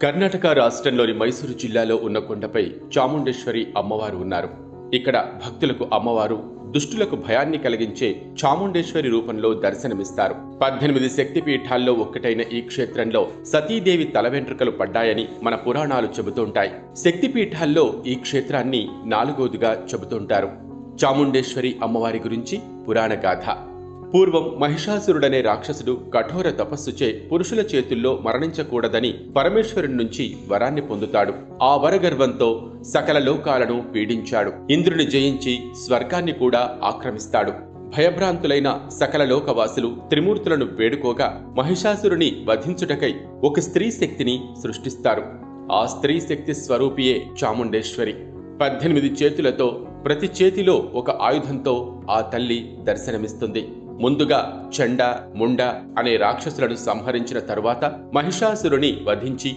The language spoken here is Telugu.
కర్ణాటక రాష్ట్రంలోని మైసూరు జిల్లాలో ఉన్న కొండపై చాముండేశ్వరి అమ్మవారు ఉన్నారు. ఇక్కడ భక్తులకు అమ్మవారు దుష్టులకు భయాన్ని కలిగించే చాముండేశ్వరి రూపంలో దర్శనమిస్తారు. 18 శక్తిపీఠాల్లో ఒక్కటైన ఈ క్షేత్రంలో సతీదేవి తల వెంట్రుకలు పడ్డాయని మన పురాణాలు చెబుతుంటాయి. శక్తిపీఠాల్లో ఈ క్షేత్రాన్ని 4వదిగా చెబుతుంటారు. చాముండేశ్వరి అమ్మవారి గురించి పురాణ గాథ. పూర్వం మహిషాసురుడనే రాక్షసుడు కఠోర తపస్సుచే పురుషుల చేతుల్లో మరణించకూడదని పరమేశ్వరుడి నుంచి వరాన్ని పొందుతాడు. ఆ వరగర్వంతో సకల లోకాలను పీడించాడు. ఇంద్రుని జయించి స్వర్గాన్ని కూడా ఆక్రమిస్తాడు. భయభ్రాంతులైన సకల లోకవాసులు త్రిమూర్తులను వేడుకోగా మహిషాసురుని వధించుటకై ఒక స్త్రీ శక్తిని సృష్టిస్తారు. ఆ స్త్రీ శక్తి స్వరూపియే చాముండేశ్వరి. 18 చేతులతో ప్రతి చేతిలో ఒక ఆయుధంతో ఆ తల్లి దర్శనమిస్తుంది. ముందుగా చండ, ముండ అనే రాక్షసులను సంహరించిన తరువాత మహిషాసురుని వధించి